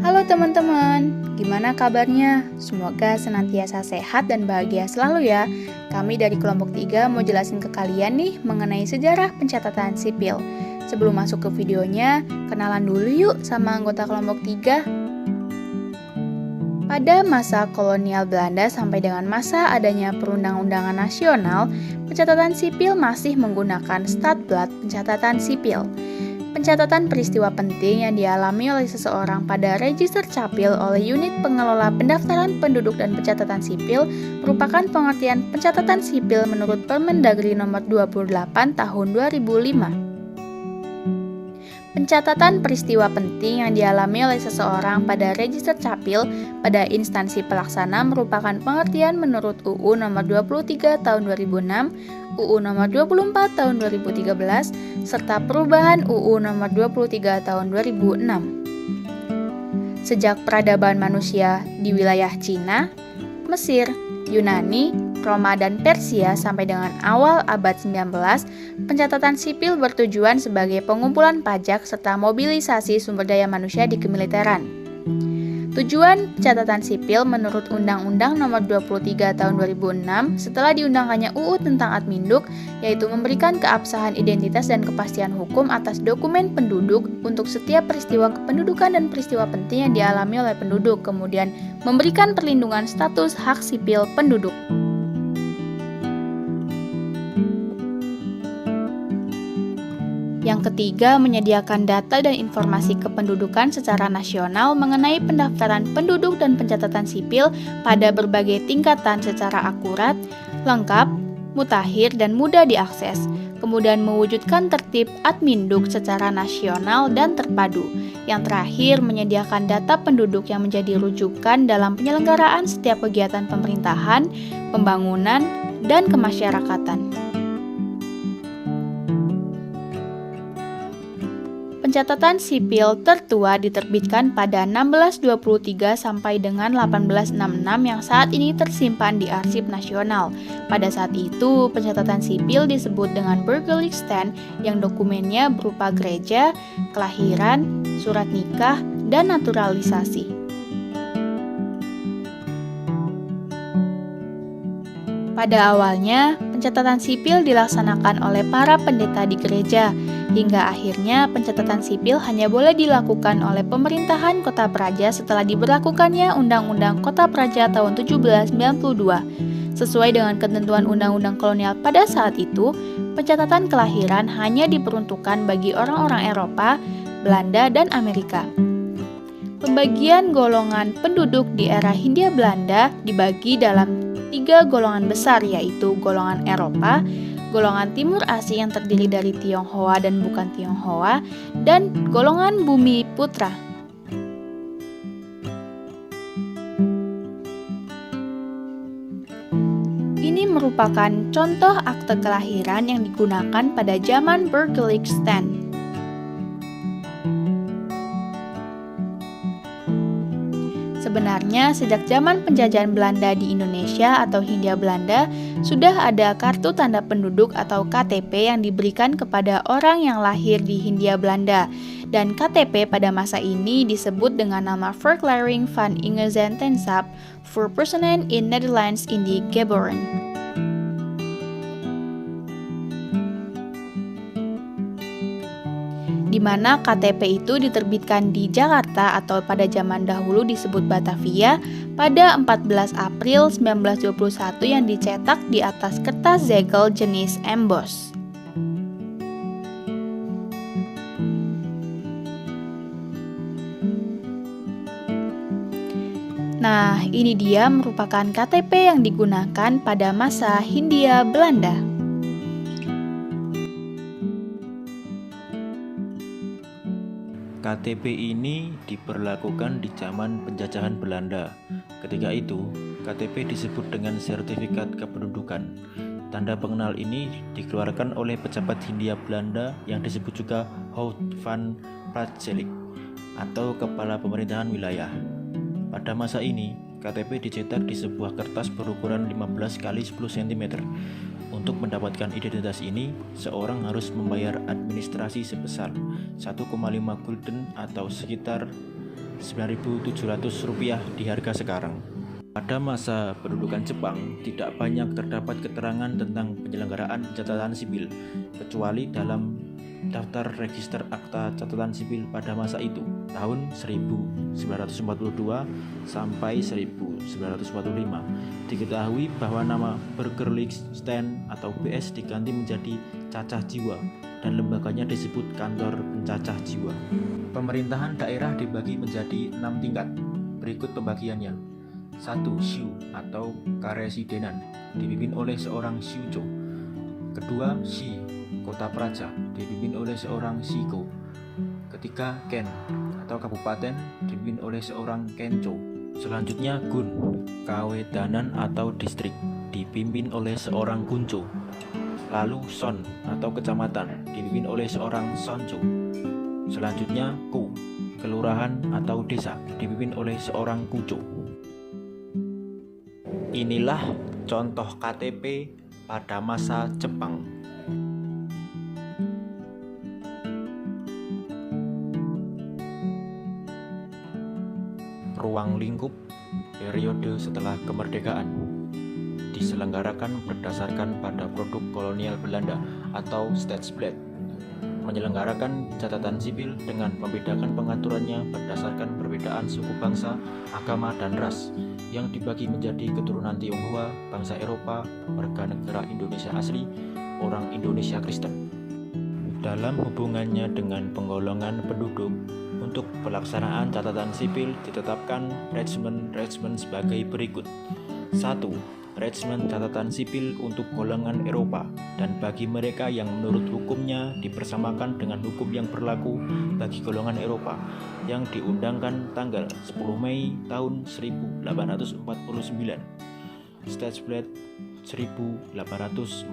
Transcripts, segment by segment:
Halo teman-teman, gimana kabarnya? Semoga senantiasa sehat dan bahagia selalu ya. Kami dari kelompok 3 mau jelasin ke kalian nih mengenai sejarah pencatatan sipil. Sebelum masuk ke videonya, kenalan dulu yuk sama anggota kelompok 3. Pada masa kolonial Belanda sampai dengan masa adanya perundang-undangan nasional, pencatatan sipil masih menggunakan Stadblad pencatatan sipil. Pencatatan peristiwa penting yang dialami oleh seseorang pada register capil oleh unit pengelola pendaftaran penduduk dan pencatatan sipil merupakan pengertian pencatatan sipil menurut Permendagri nomor 28 tahun 2005. Pencatatan peristiwa penting yang dialami oleh seseorang pada register capil pada instansi pelaksana merupakan pengertian menurut UU nomor 23 tahun 2006, UU nomor 24 tahun 2013, serta perubahan UU nomor 23 tahun 2006. Sejak peradaban manusia di wilayah Cina, Mesir, Yunani, Roma, dan Persia sampai dengan awal abad 19, pencatatan sipil bertujuan sebagai pengumpulan pajak serta mobilisasi sumber daya manusia di kemiliteran. Tujuan pencatatan sipil menurut Undang-Undang Nomor 23 Tahun 2006 setelah diundangkannya UU tentang Adminduk, yaitu memberikan keabsahan identitas dan kepastian hukum atas dokumen penduduk untuk setiap peristiwa kependudukan dan peristiwa penting yang dialami oleh penduduk, kemudian memberikan perlindungan status hak sipil penduduk. Yang ketiga, menyediakan data dan informasi kependudukan secara nasional mengenai pendaftaran penduduk dan pencatatan sipil pada berbagai tingkatan secara akurat, lengkap, mutakhir, dan mudah diakses. Kemudian mewujudkan tertib Adminduk secara nasional dan terpadu. Yang terakhir, menyediakan data penduduk yang menjadi rujukan dalam penyelenggaraan setiap kegiatan pemerintahan, pembangunan, dan kemasyarakatan. Pencatatan sipil tertua diterbitkan pada 1623 sampai dengan 1866 yang saat ini tersimpan di Arsip Nasional. Pada saat itu, pencatatan sipil disebut dengan Burgerlijkstand yang dokumennya berupa gereja, kelahiran, surat nikah, dan naturalisasi. Pada awalnya, pencatatan sipil dilaksanakan oleh para pendeta di gereja, hingga akhirnya pencatatan sipil hanya boleh dilakukan oleh pemerintahan Kota Praja setelah diberlakukannya Undang-Undang Kota Praja tahun 1792. Sesuai dengan ketentuan Undang-Undang Kolonial pada saat itu, pencatatan kelahiran hanya diperuntukkan bagi orang-orang Eropa, Belanda, dan Amerika. Pembagian golongan penduduk di era Hindia Belanda dibagi dalam 3 golongan besar, yaitu golongan Eropa, golongan Timur Asia yang terdiri dari Tionghoa dan bukan Tionghoa, dan golongan Bumi Putra. Ini merupakan contoh akte kelahiran yang digunakan pada zaman Burgerlijkstand. Sebenarnya, sejak zaman penjajahan Belanda di Indonesia atau Hindia Belanda, sudah ada kartu tanda penduduk atau KTP yang diberikan kepada orang yang lahir di Hindia Belanda. Dan KTP pada masa ini disebut dengan nama Verklaring van Ingezettenschap voor Personen in Nederlands Indie Geboren. Di mana KTP itu diterbitkan di Jakarta atau pada zaman dahulu disebut Batavia pada 14 April 1921 yang dicetak di atas kertas zegel jenis emboss. Nah, ini dia merupakan KTP yang digunakan pada masa Hindia Belanda. KTP ini diberlakukan di zaman penjajahan Belanda. Ketika itu, KTP disebut dengan sertifikat kependudukan. Tanda pengenal ini dikeluarkan oleh pejabat Hindia Belanda yang disebut juga Hout van Prajelik atau Kepala Pemerintahan Wilayah. Pada masa ini, KTP dicetak di sebuah kertas berukuran 15 x 10 cm. Untuk mendapatkan identitas ini, seorang harus membayar administrasi sebesar 1,5 gulden atau sekitar Rp9.700 di harga sekarang. Pada masa pendudukan Jepang, tidak banyak terdapat keterangan tentang penyelenggaraan catatan sipil, kecuali dalam daftar register akta catatan sipil pada masa itu, tahun 1942 sampai 1945. Diketahui bahwa nama Bürgerlichen atau BS diganti menjadi Cacah Jiwa dan lembaganya disebut Kantor Pencacah Jiwa. Pemerintahan daerah dibagi menjadi 6 tingkat. Berikut pembagiannya. 1. Shu atau Karesidenan, dipimpin oleh seorang Shucho. Kedua, Shi, Kota Praja, dipimpin oleh seorang Shiko. Ketiga, Ken atau Kabupaten, dipimpin oleh seorang Kencho. Selanjutnya, Gun, Kawedanan atau Distrik, dipimpin oleh seorang Kuncho. Lalu Son atau Kecamatan, dipimpin oleh seorang Soncho. Selanjutnya, Ku, Kelurahan atau Desa, dipimpin oleh seorang Kucho. Inilah contoh KTP pada masa Jepang. Ruang lingkup periode setelah kemerdekaan diselenggarakan berdasarkan pada produk kolonial Belanda atau Stadsblad. Menyelenggarakan catatan sipil dengan membedakan pengaturannya berdasarkan perbedaan suku bangsa, agama, dan ras yang dibagi menjadi keturunan Tionghoa, bangsa Eropa, warga negara Indonesia asli, orang Indonesia Kristen. Dalam hubungannya dengan penggolongan penduduk, untuk pelaksanaan catatan sipil ditetapkan regimen sebagai berikut. 1. Regimen catatan sipil untuk golongan Eropa dan bagi mereka yang menurut hukumnya dipersamakan dengan hukum yang berlaku bagi golongan Eropa yang diundangkan tanggal 10 Mei tahun 1849. Stadsblad 1849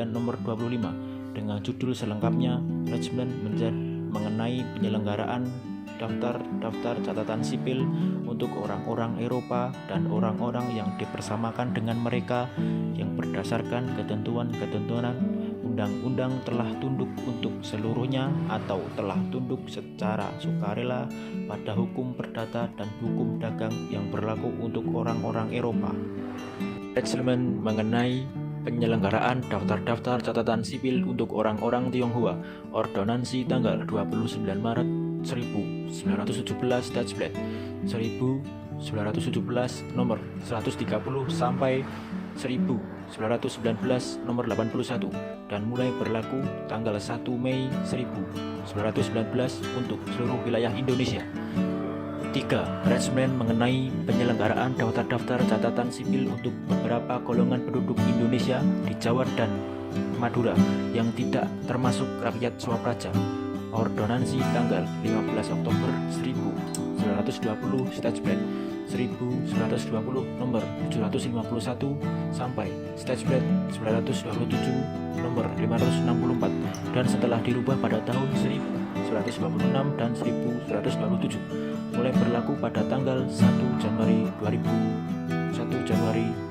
nomor 25 dengan judul selengkapnya Regimen mengenai penyelenggaraan daftar catatan sipil untuk orang-orang Eropa dan orang-orang yang dipersamakan dengan mereka yang berdasarkan ketentuan-ketentuan undang-undang telah tunduk untuk seluruhnya atau telah tunduk secara sukarela pada hukum perdata dan hukum dagang yang berlaku untuk orang-orang Eropa. Regimen mengenai penyelenggaraan daftar catatan sipil untuk orang-orang Tionghoa, Ordonansi tanggal 29 Maret 1917 Stadsblad 1917 nomor 130 sampai 1919 nomor 81 dan mulai berlaku tanggal 1 Mei 1919 untuk seluruh wilayah Indonesia. 3. Regimen mengenai penyelenggaraan daftar catatan sipil untuk beberapa golongan penduduk Indonesia di Jawa dan Madura yang tidak termasuk rakyat Swapraja. Ordonansi tanggal 15 Oktober 1920 Stadsblad 1920 nomor 751 sampai Stadsblad 1927 nomor 564 dan setelah dirubah pada tahun 1926 dan 1927 mulai berlaku pada tanggal 1 Januari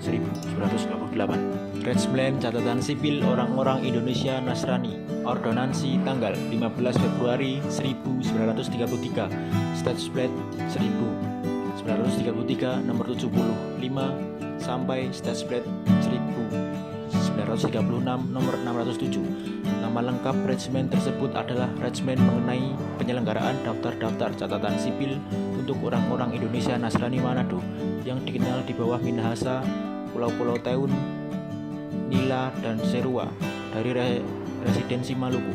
1928. Regimen catatan sipil orang-orang Indonesia Nasrani, Ordonansi tanggal 15 Februari 1933, Stadsblad 1933 nomor 75 sampai Stadsblad 1936 nomor 607. Nama lengkap regimen tersebut adalah Regimen mengenai penyelenggaraan daftar catatan sipil untuk orang-orang Indonesia Nasrani Manado yang dikenal di bawah Minahasa, Pulau-Pulau Teun, Nila, dan Serua dari Residensi Maluku.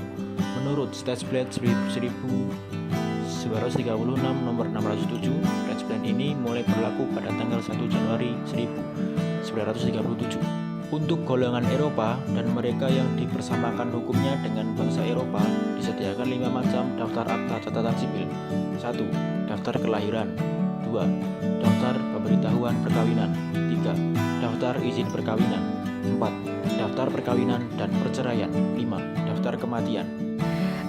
Menurut Stadsblad 1936 nomor 607, regimen ini mulai berlaku pada tanggal 1 Januari 1937. Untuk golongan Eropa dan mereka yang dipersamakan hukumnya dengan bangsa Eropa, disediakan 5 macam daftar akta catatan sipil. 1. Daftar kelahiran. 2. Daftar pemberitahuan perkawinan. 3. Daftar izin perkawinan. 4. Daftar perkawinan dan perceraian. 5. Daftar kematian.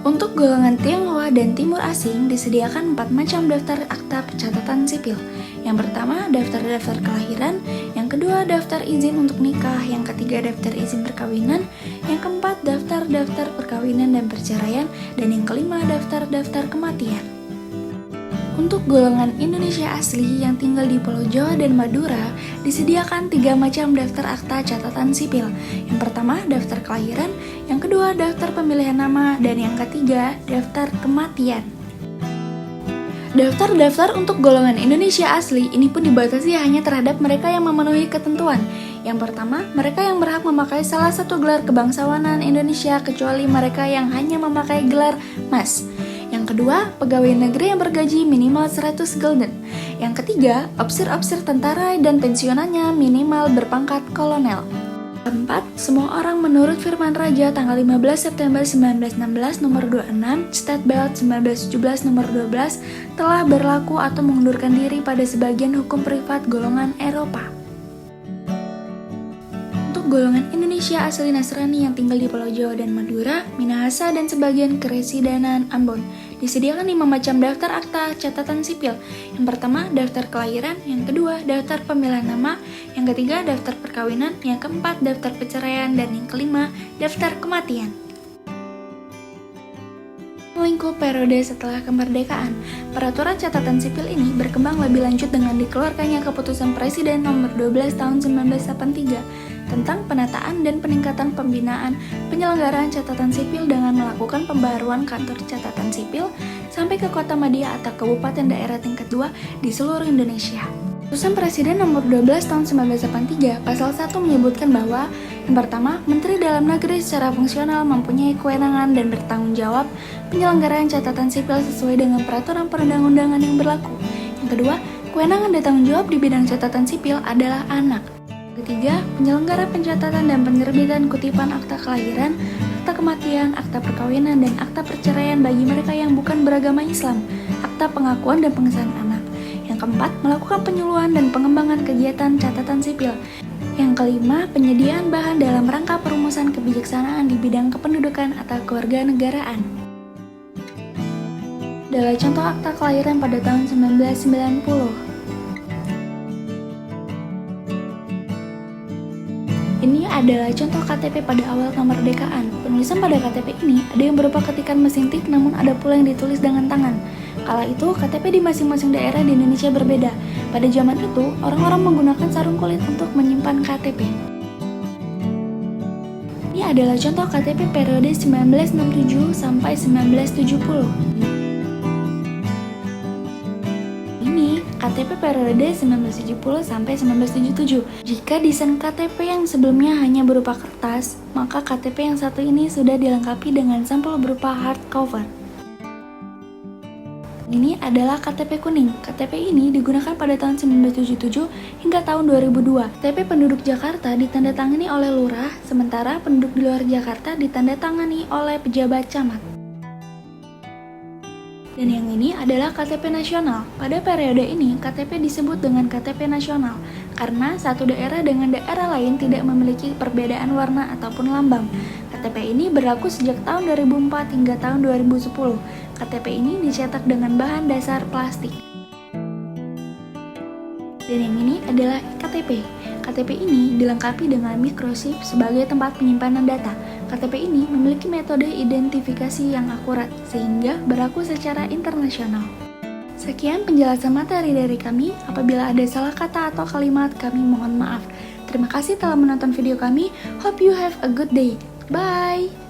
Untuk golongan Tionghoa dan Timur Asing disediakan 4 macam daftar akta catatan sipil. Yang pertama, daftar kelahiran. Yang kedua, daftar izin untuk nikah. Yang ketiga, daftar izin perkawinan. Yang keempat, daftar perkawinan dan perceraian. Dan yang kelima, daftar kematian. Untuk golongan Indonesia asli yang tinggal di Pulau Jawa dan Madura, disediakan 3 macam daftar akta catatan sipil. Yang pertama, daftar kelahiran, yang kedua, daftar pemilihan nama, dan yang ketiga, daftar kematian. Daftar-daftar untuk golongan Indonesia asli ini pun dibatasi hanya terhadap mereka yang memenuhi ketentuan. Yang pertama, mereka yang berhak memakai salah satu gelar kebangsawanan Indonesia kecuali mereka yang hanya memakai gelar Mas. Yang kedua, pegawai negeri yang bergaji minimal 100 gulden. Yang ketiga, opsir-opsir tentara dan pensiunannya minimal berpangkat kolonel. Keempat, semua orang menurut Firman Raja tanggal 15 September 1916 nomor 26, State Belt 1917 nomor 12 telah berlaku atau mengundurkan diri pada sebagian hukum privat golongan Eropa. Untuk golongan Indonesia asli Nasrani yang tinggal di Pulau Jawa dan Madura, Minahasa dan sebagian Keresidenan Ambon, disediakan 5 macam daftar akta catatan sipil. Yang pertama, daftar kelahiran, yang kedua, daftar pemilihan nama, yang ketiga, daftar perkawinan, yang keempat, daftar perceraian, dan yang kelima, daftar kematian. Lingkup periode setelah kemerdekaan, peraturan catatan sipil ini berkembang lebih lanjut dengan dikeluarkannya keputusan Presiden nomor 12 tahun 1983 tentang penataan dan peningkatan pembinaan penyelenggaraan catatan sipil dengan melakukan pembaruan kantor catatan sipil sampai ke kota madya atau kabupaten daerah tingkat 2 di seluruh Indonesia. Keputusan Presiden nomor 12 tahun 1983 pasal 1 menyebutkan bahwa yang pertama, Menteri Dalam Negeri secara fungsional mempunyai kewenangan dan bertanggung jawab penyelenggaraan catatan sipil sesuai dengan peraturan perundang-undangan yang berlaku. Yang kedua, kewenangan dan tanggung jawab di bidang catatan sipil adalah anak. Ketiga, penyelenggara pencatatan dan penerbitan kutipan akta kelahiran, akta kematian, akta perkawinan, dan akta perceraian bagi mereka yang bukan beragama Islam, akta pengakuan dan pengesahan anak. Yang keempat, melakukan penyuluhan dan pengembangan kegiatan catatan sipil. Yang kelima, penyediaan bahan dalam rangka perumusan kebijaksanaan di bidang kependudukan atau kewarganegaraan. Adalah contoh akta kelahiran pada tahun 1990. Ini adalah contoh KTP pada awal kemerdekaan. Penulisan pada KTP ini ada yang berupa ketikan mesin tik, namun ada pula yang ditulis dengan tangan. Kala itu, KTP di masing-masing daerah di Indonesia berbeda. Pada zaman itu, orang-orang menggunakan sarung kulit untuk menyimpan KTP. Ini adalah contoh KTP periode 1967 sampai 1970. KTP periode 1970 sampai 1977. Jika desain KTP yang sebelumnya hanya berupa kertas, maka KTP yang satu ini sudah dilengkapi dengan sampul berupa hardcover. Ini adalah KTP kuning. KTP ini digunakan pada tahun 1977 hingga tahun 2002. KTP penduduk Jakarta ditandatangani oleh lurah, sementara penduduk di luar Jakarta ditandatangani oleh pejabat camat. Dan yang ini adalah KTP nasional. Pada periode ini, KTP disebut dengan KTP nasional karena satu daerah dengan daerah lain tidak memiliki perbedaan warna ataupun lambang. KTP ini berlaku sejak tahun 2004 hingga tahun 2010. KTP ini dicetak dengan bahan dasar plastik. Dan yang ini adalah KTP. KTP ini dilengkapi dengan microchip sebagai tempat penyimpanan data. KTP ini memiliki metode identifikasi yang akurat sehingga berlaku secara internasional. Sekian penjelasan materi dari kami. Apabila ada salah kata atau kalimat, kami mohon maaf. Terima kasih telah menonton video kami. Hope you have a good day. Bye!